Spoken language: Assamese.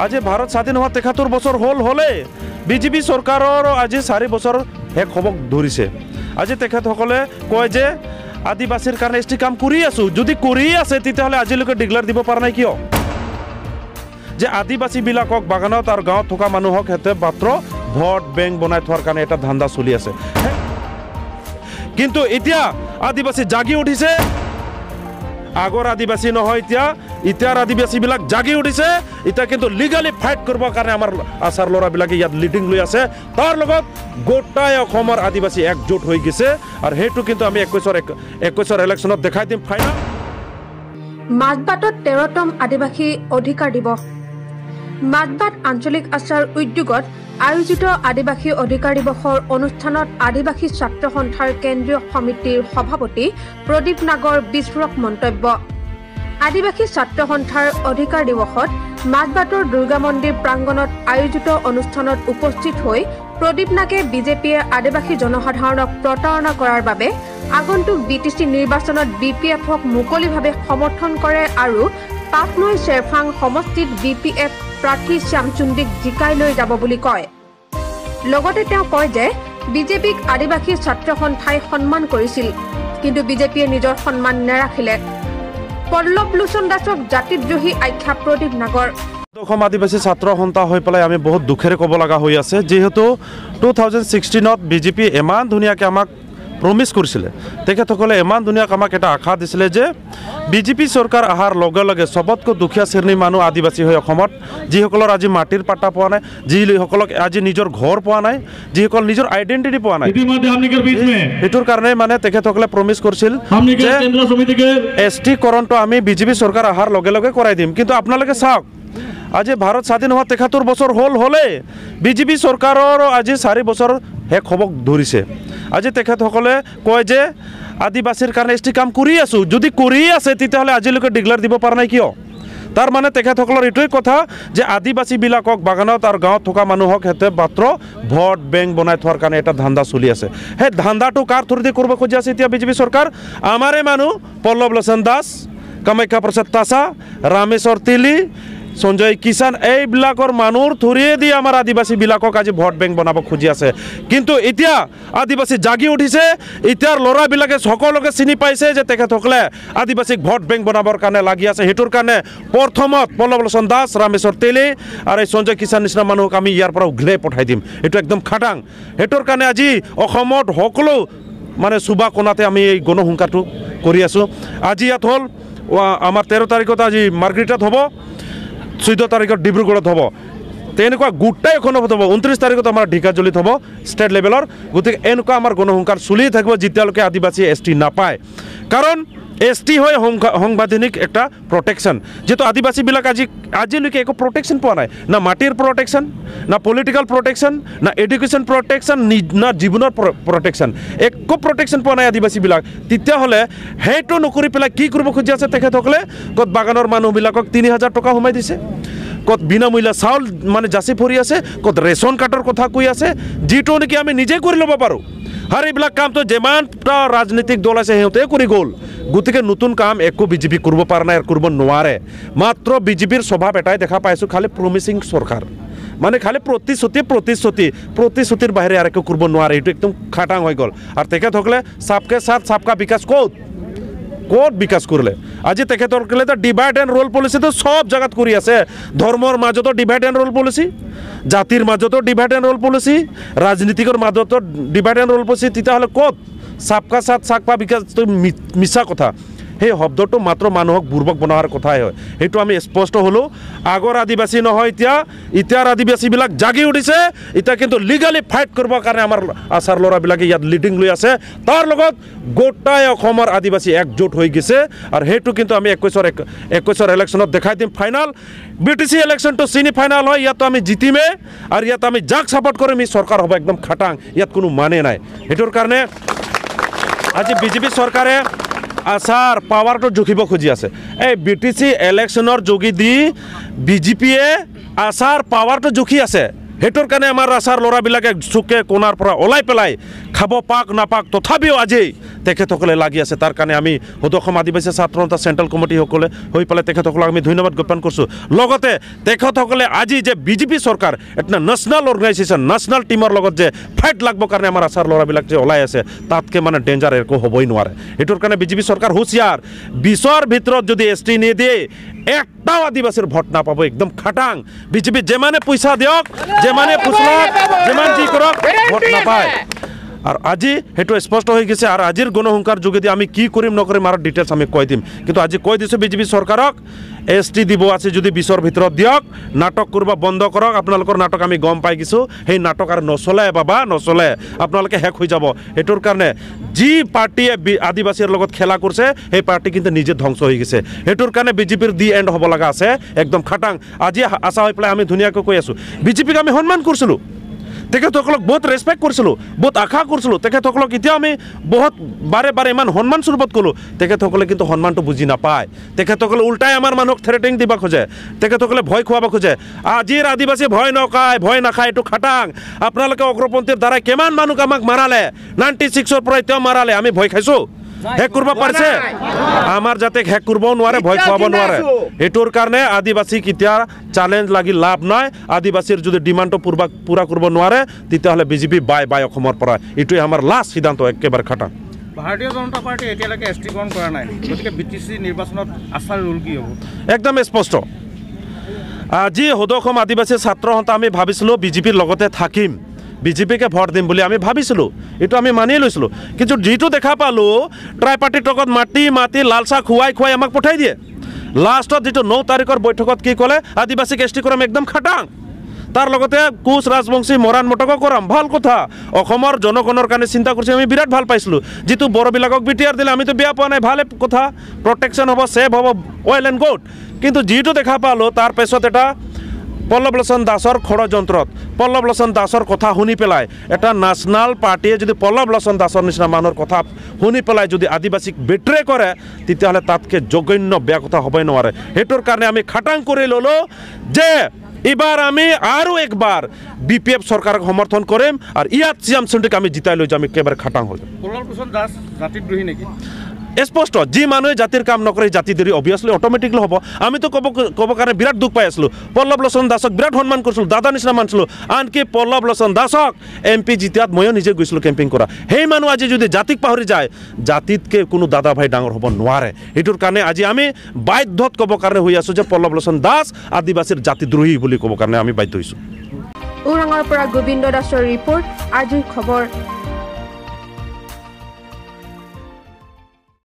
আজি ভাৰত স্বাধীন হোৱা ৭৩ বছৰ হলে বিজেপি চৰকাৰৰ আজি 4 বছৰ শেষ হ'ব ধৰিছে। আজি তেখেতসকলে কয় যে আদিবাসীৰ কাৰণে এছটি কাম কৰি আছো, যদি কৰি আছে তেতিয়াহ'লে আজিলৈকে ডিক্লেয়াৰ দিব পৰা নাই কিয়? যে আদিবাসীবিলাকক বাগানত আৰু গাঁৱত থকা মানুহক হেতে মাত্ৰ ভোট বেংক বনাই থোৱাৰ কাৰণে এটা ধান্দা চলি আছে। কিন্তু এতিয়া আদিবাসী জাগি উঠিছে, আগৰ আদিবাসী নহয়, এতিয়াৰ আদিবাসীবিলাক জাগি উঠিছে। এতিয়া কিন্তু লিগালি ফাইট কৰিবৰ কাৰণে আমাৰ আচাৰ ল'ৰাবিলাকে ইয়াত লিডিং লৈ আছে। তাৰ লগত গোটাই অসমৰ আদিবাসী একজোট হৈ গৈছে আৰু সেইটো কিন্তু আমি 21ৰ ইলেকশ্যনত দেখাই দিম ফাইনাল। মাজবাটত 13তম আদিবাসী অধিকাৰ দিৱস। মাজবাট আঞ্চলিক আচাৰ উদ্যোগত আয়োজিত আদিবাসী অধিকাৰ দিৱসৰ অনুষ্ঠানত আদিবাসী ছাত্ৰ সন্থাৰ কেন্দ্ৰীয় সমিতিৰ সভাপতি প্ৰদীপ নাগৰ বিস্ফোৰক মন্তব্য। আদিবাসী ছাত্ৰ সন্থাৰ অধিকাৰ দিৱসত মাজবাটৰ দুৰ্গা মন্দিৰ প্ৰাংগণত আয়োজিত অনুষ্ঠানত উপস্থিত হৈ প্ৰদীপ নাগে বিজেপিয়ে আদিবাসী জনসাধাৰণক প্ৰতাৰণা কৰাৰ বাবে আগন্তুক BTC নিৰ্বাচনত BPFক মুকলিভাৱে সমৰ্থন কৰে আৰু পাটনৈ শ্বেৰফাং সমষ্টিত BPF প্ৰাৰ্থী শ্যামচুন্দিক জিকাই লৈ যাব বুলি কয়। লগতে তেওঁ কয় যে বিজেপিক আদিবাসী ছাত্ৰ সন্থাই সন্মান কৰিছিল, কিন্তু বিজেপিয়ে নিজৰ সন্মান নেৰাখিলে। পল্লৱ লোচন দাসক জাতিদ্ৰোহী আখ্যা প্ৰদীপ নাগৰ। অসম আদিবাসী ছাত্ৰ সন্থা হৈ পেলাই আমি বহুত দুখেৰে ক'ব লগা হৈ আছে, যিহেতু 2016ত বিজেপি ইমান ধুনীয়াকৈ আমাক প্ৰমিছ কৰিছিলে। তেখেতসকলে ইমান ধুনীয়াকৈ আমাক এটা আশা দিছিলে যে বিজেপি চৰকাৰ অহাৰ লগে লগে চবতকৈ দুখীয়া শ্ৰেণীৰ মানুহ আদিবাসী হৈ অসমত, যিসকলৰ আজি মাটিৰ পাট্টা পোৱা নাই, যিসকলক আজি নিজৰ ঘৰ পোৱা নাই, যিসকল নিজৰ আইডেণ্টিটি পোৱা নাই, সেইটোৰ কাৰণে মানে তেখেতসকলে প্ৰমিছ কৰিছিল যে ST কৰণটো আমি বিজেপি চৰকাৰ অহাৰ লগে লগে কৰাই দিম। কিন্তু আপোনালোকে চাওক, আজি ভাৰত স্বাধীন হোৱা ৭৩ বছৰ হলে বিজেপি চৰকাৰৰ আজি 4 বছৰ শেষ হ'ব ধৰিছে। আজি তেখেতসকলে কয় যে আদিবাসীৰ কাৰণে এছটি কাম কৰি আছো, যদি কৰি আছে তেতিয়াহ'লে আজিলৈকে ডিক্লেয়াৰ দিব পৰা নাই কিয়? তাৰ মানে তেখেতসকলৰ এইটোৱে কথা যে আদিবাসীবিলাকক বাগানত আৰু গাঁৱত থকা মানুহক হেতে মাত্ৰ ভোট বেংক বনাই থোৱাৰ কাৰণে এটা ধান্দা চলি আছে। সেই ধান্দাটো কাৰ থ্ৰুদি কৰিব খুজি আছে এতিয়া বিজেপি চৰকাৰ? আমাৰে মানুহ পল্লৱ লোচন দাস, কামাখ্যা প্ৰসাদ তাছা, ৰামেশ্বৰ তেলী, সঞ্জয় কিষাণ, এইবিলাকৰ মানুহৰ থ্ৰুয়ে দি আমাৰ আদিবাসীবিলাকক আজি ভোট বেংক বনাব খুজি আছে। কিন্তু এতিয়া আদিবাসী জাগি উঠিছে, এতিয়াৰ ল'ৰাবিলাকে সকলোকে চিনি পাইছে যে তেখেতসকলে আদিবাসীক ভোট বেংক বনাবৰ কাৰণে লাগি আছে। সেইটোৰ কাৰণে প্ৰথমত পল্লৱ লোচন দাস, ৰামেশ্বৰ তেলী আৰু এই সঞ্জয় কিষাণ নিচিনা মানুহক আমি ইয়াৰ পৰা উঘলাই পঠাই দিম। এইটো একদম খাটাং। সেইটোৰ কাৰণে আজি অসমত সকলো মানে চুবা কোণাতে আমি এই গণসংখ্যাটো কৰি আছোঁ। আজি ইয়াত হ'ল আমাৰ 13 তাৰিখত আজি মাৰ্ঘেৰিটাত হ'ব, 14 তাৰিখত ডিব্ৰুগড়ত হ'ব, তেনেকুৱা গোটাই এখনত হ'ব, 29 তাৰিখত আমাৰ ঢেকিয়াজুলিত হ'ব ষ্টেট লেভেলৰ। গতিকে এনেকুৱা আমাৰ গণসংখ্যাৰ চলি থাকিব যেতিয়ালৈকে আদিবাসী ST নাপায়। কাৰণ ST হয় সাংবিধানিক একটা প্ৰটেকশ্যন, যিহেতু আদিবাসীবিলাক আজিলৈকে একো প্ৰটেকশ্যন পোৱা নাই, না মাটিৰ প্ৰটেকশ্যন, না পলিটিকেল প্ৰটেকশ্যন, না এডুকেশ্যন প্ৰটেকশ্যন, না জীৱনৰ প্ৰটেকশ্যন, একো প্ৰটেকশ্যন পোৱা নাই আদিবাসীবিলাক। তেতিয়াহ'লে সেইটো নকৰি পেলাই কি কৰিব খুজি আছে তেখেতসকলে? ক'ত বাগানৰ মানুহবিলাকক 3000 টকা সোমাই দিছে, ক'ত বিনামূলীয়া চাউল মানে যাচি ফুৰি আছে, ক'ত ৰেচন কাৰ্ডৰ কথা কৈ আছে, যিটো নেকি আমি নিজে কৰি ল'ব পাৰোঁ। আৰু এইবিলাক কামটো যিমানটা ৰাজনৈতিক দল আছে সিহঁতে কৰি গ'ল। গতিকে নতুন কাম একো বিজেপি কৰিব পৰা নাই, কৰিব নোৱাৰে। মাত্ৰ বিজেপিৰ স্বভাৱ এটাই দেখা পাইছোঁ, খালি প্ৰমিচিং চৰকাৰ, মানে খালি প্ৰতিশ্ৰুতিৰ বাহিৰে আৰু একো কৰিব নোৱাৰে। এইটো একদম খাটাং হৈ গ'ল। আৰু তেখেতসকলে চাবকে সাথ চাবকা বিকাশ ক'ত বিকাশ কৰিলে? আজি তেখেতসকলে ডিভাইড এণ্ড ৰোল পলিচিটো চব জেগাত কৰি আছে। ধৰ্মৰ মাজতো ডিভাইড এণ্ড ৰোল পলিচি, জাতিৰ মাজতো ডিভাইড এণ্ড ৰোল পলিচি, ৰাজনীতিকৰ মাজতো ডিভাইড এণ্ড ৰোল পলিচি। তেতিয়াহ'লে ক'ত চাবকা সাথ চাবকা বিকাশটো মিছা কথা। সেই শব্দটো মাত্ৰ মানুহক বুৰ্বক বনোৱাৰ কথাই হয়। সেইটো আমি স্পষ্ট হ'লোঁ। আগৰ আদিবাসী নহয়, এতিয়াৰ আদিবাসীবিলাক জাগি উঠিছে। এতিয়া কিন্তু লিগালি ফাইট কৰিবৰ কাৰণে আমাৰ আচাৰ ল'ৰাবিলাকে ইয়াত লিডিং লৈ আছে। তাৰ লগত গোটাই অসমৰ আদিবাসী একজোট হৈ গৈছে আৰু সেইটো কিন্তু আমি 21ৰ ইলেকশ্যনত দেখাই দিম ফাইনাল। BTC ইলেকশ্যনটো চিনি ফাইনাল হয়, ইয়াতো আমি জিতিমে আৰু ইয়াত আমি যাক ছাপোৰ্ট কৰিম এই চৰকাৰ হ'ব একদম খাটাং, ইয়াত কোনো মানে নাই। সেইটোৰ কাৰণে আজি বিজেপি চৰকাৰে আচাৰ পাৱাৰটো জুখিব খুজি আছে। এই BTC ইলেকশ্যনৰ যোগেদি বিজেপিয়ে আচাৰ পাৱাৰটো জুখি আছে। সেইটোৰ কাৰণে আমাৰ আছাৰ ল'ৰাবিলাকে চুকে কোণাৰ পৰা ওলাই পেলাই খাব পাক নাপাক তথাপিও আজি তেখেতসকলে লাগি আছে। তাৰ কাৰণে আমি সদৌ অসম আদিবাসী ছাত্ৰ সন্থা চেণ্ট্ৰেল কমিটিসকলে হৈ পেলাই তেখেতসকলক আমি ধন্যবাদ জ্ঞাপন কৰিছোঁ। লগতে তেখেতসকলে আজি যে বিজেপি চৰকাৰ এটা নেশ্যনেল অৰ্গেনাইজেশ্যন নেশ্যনেল টিমৰ লগত যে ফাইট লাগবৰ কাৰণে আমাৰ আছাৰ ল'ৰাবিলাক যে ওলাই আছে তাতকৈ মানে ডেঞ্জাৰ একো হ'বই নোৱাৰে। সেইটোৰ কাৰণে বিজেপি চৰকাৰ হুঁচিয়াৰ 20ৰ ভিতৰত যদি ST নিদিয়ে একটাও আদিবাসীৰ ভোট নাপাব একদম খাটাং। বিজেপি যিমানে পইচা দিয়ক যিমানে ফুচলাক যিমান যি কৰক ভোট নাপায়। আর আজি সেইটো স্পষ্ট হয়ে গেছে। আর আজির গণসংখ্যার যোগেদি আমি কি করিম নকরিম আর ডিটেলস আমি কই দিম। কিন্তু আজি কই দিছোঁ বিজেপি চৰকাৰক ST দিব আছে যদি 20ৰ ভিতৰত দিয়ক, নাটক কৰিব বন্ধ কৰক। আপোনালোকৰ নাটক আমি গম পাই গেছোঁ, সেই নাটক আৰু নচলে বাবা নচলে, আপোনালোকে শেষ হৈ যাব। সেইটোৰ কাৰণে যি পাৰ্টিয়ে আদিবাসীৰ লগত খেলা কৰিছে সেই পাৰ্টি কিন্তু নিজে ধ্বংস হৈ গৈছে। সেইটোৰ কাৰণে বিজেপিৰ দি এণ্ড হ'ব লগা আছে একদম খাটাং। আজি আশা হৈ পেলাই আমি ধুনীয়াকৈ কৈ আছোঁ বিজেপিক আমি সন্মান কৰিছিলোঁ, তেখেতসকলক বহুত ৰেচপেক্ট কৰিছিলোঁ, বহুত আশা কৰিছিলোঁ। তেখেতসকলক এতিয়া আমি বহুত বাৰে বাৰে ইমান সন্মান স্বৰূপত ক'লোঁ, তেখেতসকলে কিন্তু সন্মানটো বুজি নাপায়। তেখেতসকলে উল্টাই আমাৰ মানুহক থ্ৰেটিং দিব খোজে, তেখেতসকলে ভয় খুৱাব খোজে। আজিৰ আদিবাসী ভয় নখায় ভয় নাখায় এইটো খাটাং। আপোনালোকে অগ্ৰপন্থীৰ দ্বাৰাই কিমান মানুহ আমাক মাৰালে, 96ৰ পৰা এতিয়াও মাৰালে, আমি ভয় খাইছোঁ? হেক কৰিব পাৰিছে? আমাৰ যাতে হেক কৰিবও নোৱাৰে, ভয় খুৱাব নোৱাৰে। এইটোৰ কাৰণে আদিবাসীক এতিয়া চ্যালেঞ্জ লাগি লাভ নাই। আদিবাসীৰ যদি ডিমাণ্ডটো পূৰা কৰিব নোৱাৰে তেতিয়াহ'লে বিজেপি বাই বাই অসমৰ পৰা। এইটোৱে আমাৰ লাষ্ট সিদ্ধান্ত একেবাৰে খাটাং। ভাৰতীয় জনতা পাৰ্টি এতিয়ালৈকে ST গ্ৰহণ কৰা নাই, গতিকে BTC নিৰ্বাচনত আছাৰ ৰোল কি হ'ব? একদম স্পষ্ট। আজি সদৌ অসম আদিবাসী ছাত্ৰ সন্থা আমি ভাবিছিলোঁ বিজেপিৰ লগতে থাকিম, বিজেপিকে ভোট দিম বুলি আমি ভাবিছিলোঁ, এইটো আমি মানি লৈছিলোঁ। কিন্তু যিটো দেখা পালোঁ ট্ৰাই পাৰ্টিৰ লগত মাতি লাল চাহ খুৱাই আমাক পঠাই দিয়ে। লাষ্টত যিটো 9 তাৰিখৰ বৈঠকত কি ক'লে আদিবাসীক ST কৰাম একদম খাটাং, তাৰ লগতে কোচ ৰাজবংশী মৰাণ মটকো কৰাম। ভাল কথা, অসমৰ জনগণৰ কাৰণে চিন্তা কৰিছে, আমি বিৰাট ভাল পাইছিলোঁ। যিটো বড়োবিলাকক BTR দিলে আমিতো বেয়া পোৱা নাই, ভালে কথা, প্ৰটেকশ্যন হ'ব, ছেভ হ'ব, ৱেল এণ্ড গুড। কিন্তু যিটো দেখা পালোঁ তাৰ পিছত এটা পল্লৱ লোচন দাসৰ ষড়যন্ত্ৰত পল্লৱ লোচন দাসৰ কথা শুনি পেলাই এটা নেশ্যনেল পাৰ্টিয়ে যদি পল্লৱ লোচন দাসৰ নিচিনা মানুহৰ কথা শুনি পেলাই যদি আদিবাসীক বিট্ৰে কৰে তেতিয়াহ'লে তাতকৈ জঘন্য বেয়া কথা হ'বই নোৱাৰে। সেইটোৰ কাৰণে আমি খাটাং কৰি ল'লোঁ যে এইবাৰ আমি আৰু একবাৰ BPF চৰকাৰক সমৰ্থন কৰিম আৰু ইয়াত CM সোণোৱালক আমি জিতাই লৈ যাম, একেবাৰে খাটাং হৈ যাম। পল্লৱ লোচন দাস জাতিদ্ৰোহী নেকি? স্পষ্ট, যি মানুহে জাতিৰ কাম নকৰে জাতিদ্ৰোহী অভিয়াছলি অট'মেটিকলি হ'ব। আমিতো ক'ব কাৰণে বিৰাট দুখ পাই আছিলোঁ। পল্লৱ লোচন দাসক বিৰাট সন্মান কৰিছিলোঁ, দাদা নিচিনা মানিছিলোঁ। আনকি পল্লৱ লোচন দাসক MP জিতাত ময়ো নিজে গৈছিলোঁ কেম্পিং কৰা। সেই মানুহ আজি যদি জাতিক পাহৰি যায়, জাতিতকৈ কোনো দাদা ভাই ডাঙৰ হ'ব নোৱাৰে। সেইটোৰ কাৰণে আজি আমি বাধ্যত ক'ব কাৰণে হৈ আছোঁ যে পল্লৱ লোচন দাস আদিবাসীৰ জাতিদ্ৰোহী বুলি ক'ব কাৰণে আমি বাধ্য হৈছোঁ। ওৰাঙৰ পৰা গোবিন্দ দাসৰ ৰিপৰ্ট, আজিৰ খবৰ।